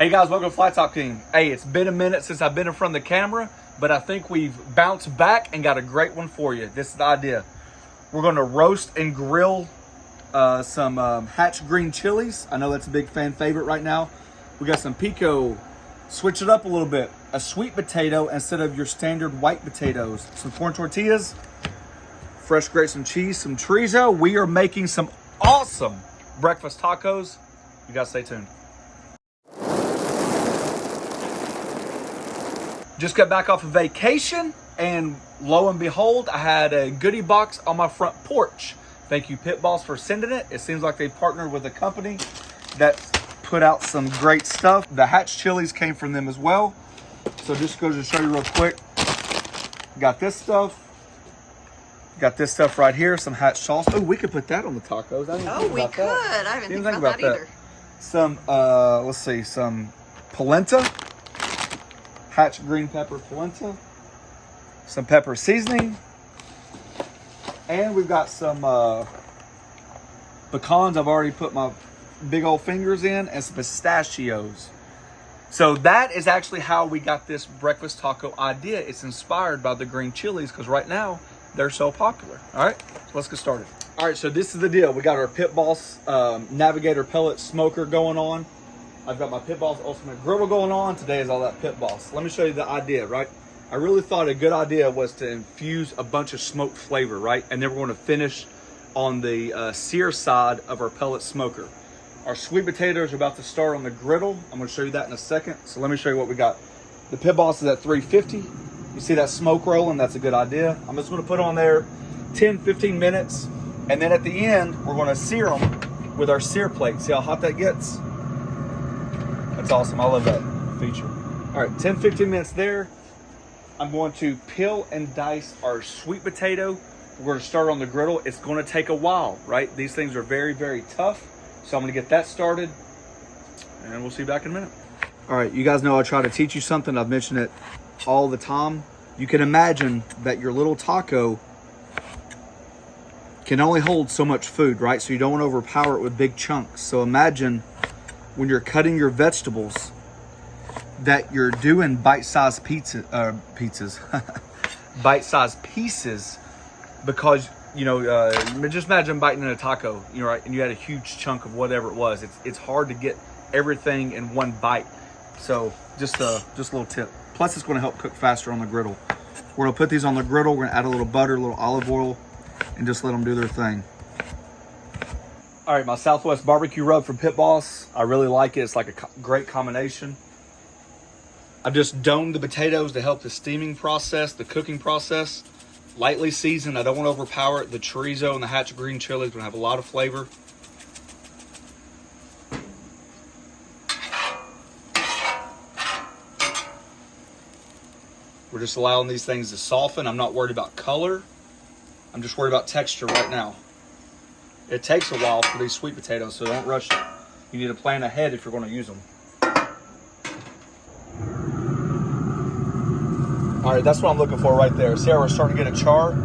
Hey guys, welcome to Fly Top King. Hey, it's been a minute since I've been in front of the camera, but I think we've bounced back and got a great one for you. This is the idea. We're gonna roast and grill some hatch green chilies. I know that's a big fan favorite right now. We got some pico. Switch it up a little bit. A sweet potato instead of your standard white potatoes. Some corn tortillas, fresh grapes and cheese, some chorizo. We are making some awesome breakfast tacos. You guys stay tuned. Just got back off of vacation, and lo and behold, I had a goodie box on my front porch. Thank you, Pit Boss, for sending it. It seems like they partnered with a company that put out some great stuff. The hatch chilies came from them as well. So just goes to show you real quick. Got this stuff. Got this stuff right here, some hatch sauce. Oh, we could put that on the tacos. I didn't think about that. I haven't think about that either. Some, let's see, some polenta. Hatch green pepper polenta, some pepper seasoning, and we've got some pecans I've already put my big old fingers in, and some pistachios. So that is actually how we got this breakfast taco idea. It's inspired by the green chilies because right now they're so popular. All right, so let's get started. All right, so this is the deal. We got our Pit Boss Navigator pellet smoker going on. I've got my Pit Boss Ultimate Griddle going on. Today is all that Pit Boss. Let me show you the idea, right? I really thought a good idea was to infuse a bunch of smoked flavor, right? And then we're going to finish on the sear side of our pellet smoker. Our sweet potatoes are about to start on the griddle. I'm going to show you that in a second. So let me show you what we got. The Pit Boss is at 350. You see that smoke rolling? That's a good idea. I'm just going to put on there 10, 15 minutes. And then at the end, we're going to sear them with our sear plate. See how hot that gets? That's awesome. I love that feature. All right, 10, 15 minutes there. I'm going to peel and dice our sweet potato. We're going to start on the griddle. It's going to take a while, right? These things are very, very tough. So I'm going to get that started, and we'll see you back in a minute. All right, you guys know I try to teach you something. I've mentioned it all the time. You can imagine that your little taco can only hold so much food, right? So you don't want to overpower it with big chunks. So imagine when you're cutting your vegetables that you're doing bite-sized pizzas, bite-sized pieces, because, you know, just imagine biting in a taco, you know, right? And you had a huge chunk of whatever it was. It's hard to get everything in one bite. So just a little tip. Plus it's going to help cook faster on the griddle. We're going to put these on the griddle. We're going to add a little butter, a little olive oil, and just let them do their thing. All right, my Southwest BBQ Rub from Pit Boss. I really like it. It's like a great combination. I've just domed the potatoes to help the steaming process, the cooking process. Lightly seasoned. I don't want to overpower it. The chorizo and the hatch green chili is going to have a lot of flavor. We're just allowing these things to soften. I'm not worried about color. I'm just worried about texture right now. It takes a while for these sweet potatoes, so don't rush it. You need to plan ahead if you're going to use them. All right, that's what I'm looking for right there. See how we're starting to get a char?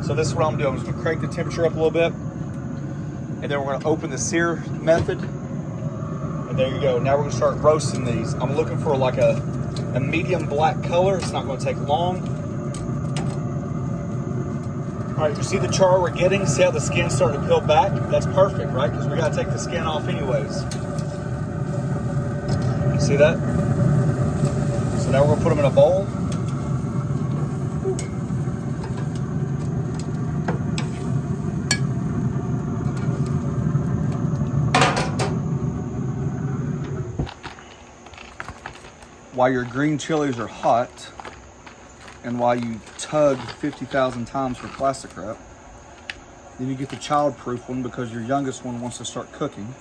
So this is what I'm doing. I'm just going to crank the temperature up a little bit. And then we're going to open the sear method. And there you go. Now we're going to start roasting these. I'm looking for like a medium black color. It's not going to take long. All right, you see the char we're getting? See how the skin's starting to peel back? That's perfect, right? Because we got to take the skin off anyways. You see that? So now we're going to put them in a bowl. While your green chilies are hot, and while you tug 50,000 times for plastic wrap, then you get the child-proof one because your youngest one wants to start cooking.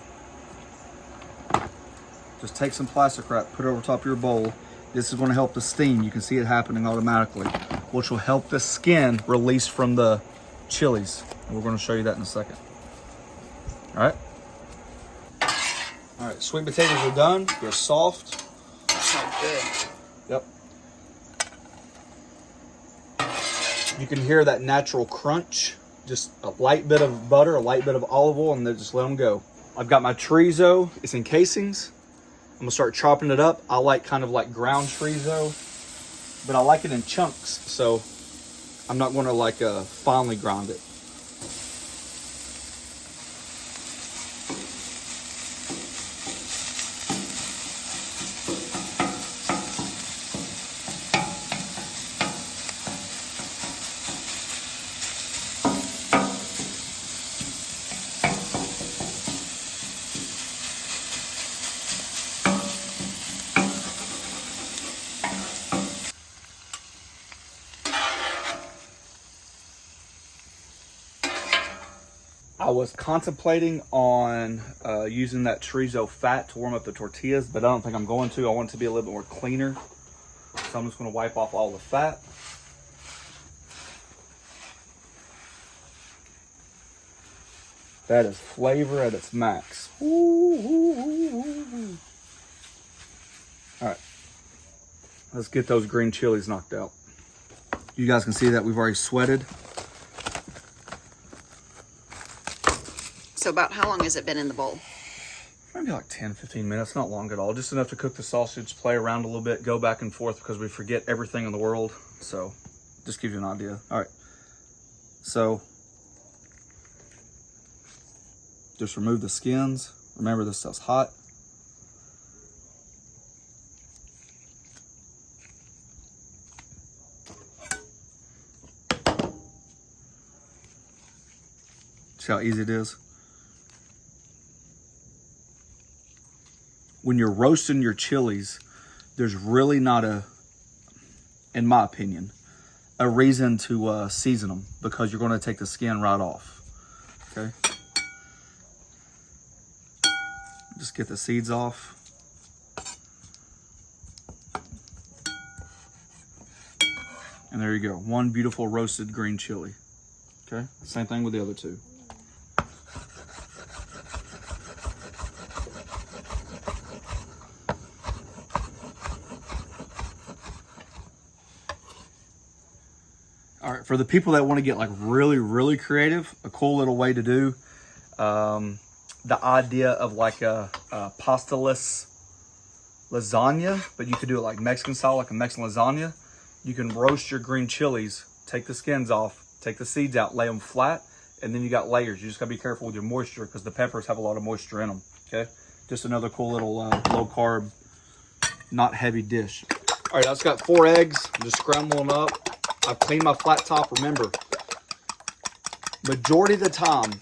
Just take some plastic wrap, put it over top of your bowl. This is going to help the steam. You can see it happening automatically, which will help the skin release from the chilies. And we're going to show you that in a second. All right. All right, sweet potatoes are done. They're soft. Sounds good. Yep. You can hear that natural crunch. Just a light bit of butter, a light bit of olive oil, and then just let them go. I've got my chorizo. It's in casings. I'm gonna start chopping it up. I like kind of like ground chorizo, but I like it in chunks, so I'm not gonna like finely grind it. I was contemplating on using that chorizo fat to warm up the tortillas, but I don't think I'm going to. I want it to be a little bit more cleaner. So I'm just going to wipe off all the fat. That is flavor at its max. Ooh, ooh, ooh, ooh. All right, let's get those green chilies knocked out. You guys can see that we've already sweated. So about how long has it been in the bowl? Maybe like 10, 15 minutes, not long at all. Just enough to cook the sausage, play around a little bit, go back and forth because we forget everything in the world. So just give you an idea. All right, so just remove the skins. Remember, this stuff's hot. See how easy it is? When you're roasting your chilies, there's really not in my opinion, a reason to season them because you're going to take the skin right off. Okay. Just get the seeds off. And there you go. One beautiful roasted green chili. Okay. Same thing with the other two. All right, for the people that want to get like really, really creative, a cool little way to do the idea of like a pasta-less lasagna, but you could do it like Mexican style, like a Mexican lasagna. You can roast your green chilies, take the skins off, take the seeds out, lay them flat, and then you got layers. You just gotta be careful with your moisture because the peppers have a lot of moisture in them, okay? Just another cool little low carb, not heavy dish. All right, I just got 4 eggs, I'm just scrambling them up. I've cleaned my flat top. Remember, majority of the time,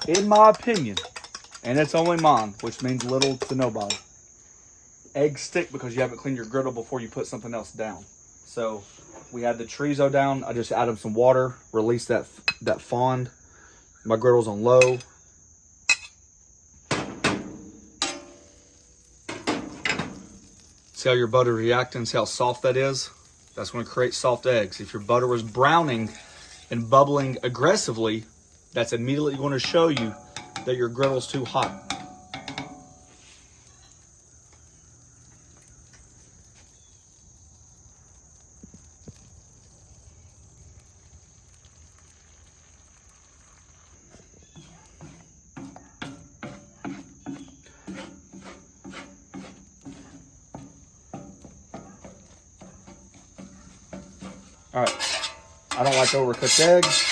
in my opinion, and it's only mine, which means little to nobody, eggs stick because you haven't cleaned your griddle before you put something else down. So we had the chorizo down. I just added some water, released that fond. My griddle's on low. See how your butter reacting? See how soft that is? That's going to create soft eggs. If your butter was browning and bubbling aggressively, that's immediately going to show you that your griddle's too hot. All right, I don't like overcooked eggs.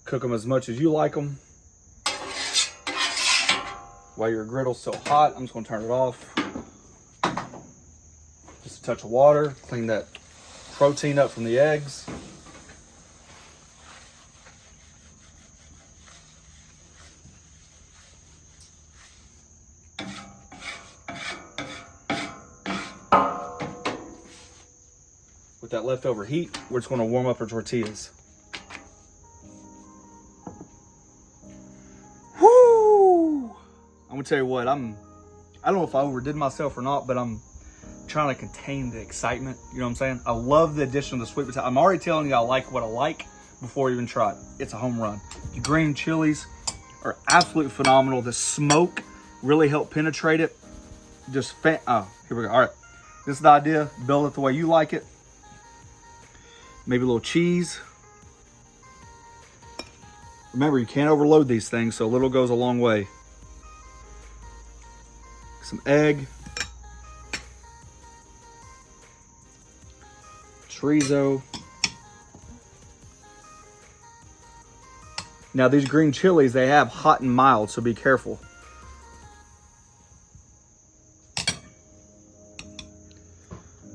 Cook them as much as you like them. While your griddle's so hot, I'm just gonna turn it off. Just a touch of water, clean that protein up from the eggs. With that leftover heat, we're just gonna warm up our tortillas. Whoo! I'm gonna tell you what, I don't know if I overdid myself or not, but I'm trying to contain the excitement. You know what I'm saying? I love the addition of the sweet potato. I'm already telling you I like what I like before I even try it. It's a home run. The green chilies are absolutely phenomenal. The smoke really helped penetrate it. Oh, here we go. All right, this is the idea. Build it the way you like it. Maybe a little cheese. Remember, you can't overload these things, so a little goes a long way. some egg, chorizo. Now these green chilies, they have hot and mild, so be careful. A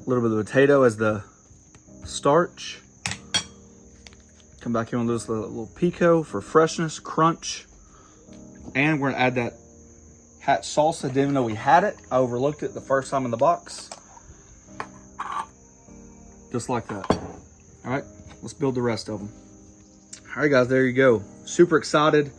little bit of potato as the starch. Come back here on this little pico for freshness, crunch. And we're gonna add that hot salsa. Didn't even know we had it. I overlooked it the first time in the box. Just like that. All right, let's build the rest of them. All right, guys, there you go. Super excited.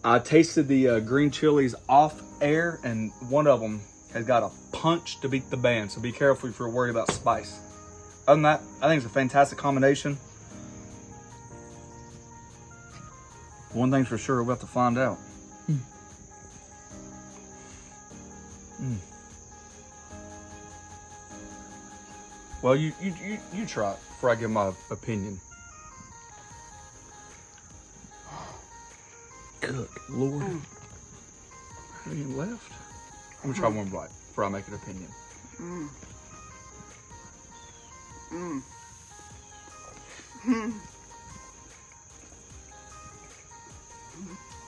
I tasted the green chilies off air, and one of them has got a punch to beat the band. So be careful if you're worried about spice. Other than that, I think it's a fantastic combination. One thing's for sure, we're about to find out. Well, you try it before I give my opinion. Good Lord. Any left? I'm gonna try one bite before I make an opinion.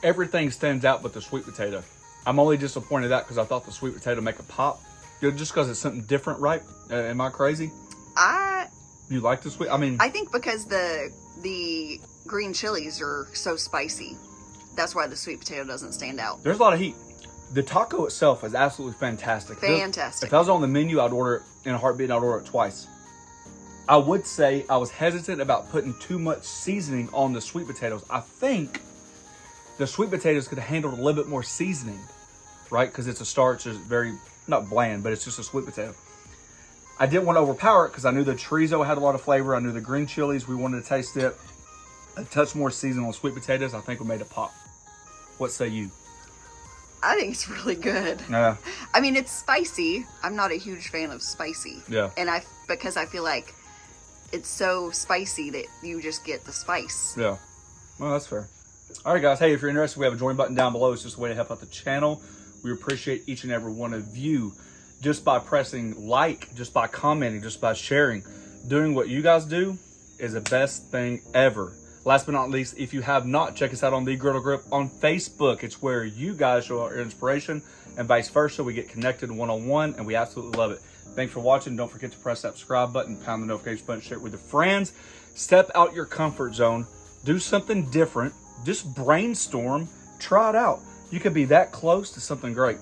Everything stands out but the sweet potato. I'm only disappointed that because I thought the sweet potato make a pop. Just because it's something different, right? Am I crazy? You like the sweet? I mean, I think because the green chilies are so spicy, that's why the sweet potato doesn't stand out. There's a lot of heat. The taco itself is absolutely fantastic. Fantastic. If I was on the menu, I'd order it in a heartbeat and I'd order it twice. I would say I was hesitant about putting too much seasoning on the sweet potatoes. I think the sweet potatoes could have handled a little bit more seasoning, right? Because it's a starch, it's very, not bland, but it's just a sweet potato. I didn't want to overpower it because I knew the chorizo had a lot of flavor. I knew the green chilies, we wanted to taste it. A touch more seasoning on sweet potatoes, I think we made it pop. What say you? I think it's really good. Yeah. I mean, it's spicy. I'm not a huge fan of spicy. Yeah. And because I feel like it's so spicy that you just get the spice. Yeah. Well, that's fair. All right, guys. Hey, if you're interested, we have a join button down below. It's just a way to help out the channel. We appreciate each and every one of you just by pressing like, just by commenting, just by sharing. Doing what you guys do is the best thing ever. Last but not least, if you have not, check us out on The Griddle Grip on Facebook. It's where you guys show our inspiration and vice versa. We get connected one-on-one, and we absolutely love it. Thanks for watching. Don't forget to press that subscribe button, pound the notification button, share it with your friends. Step out your comfort zone. Do something different. Just brainstorm. Try it out. You could be that close to something great.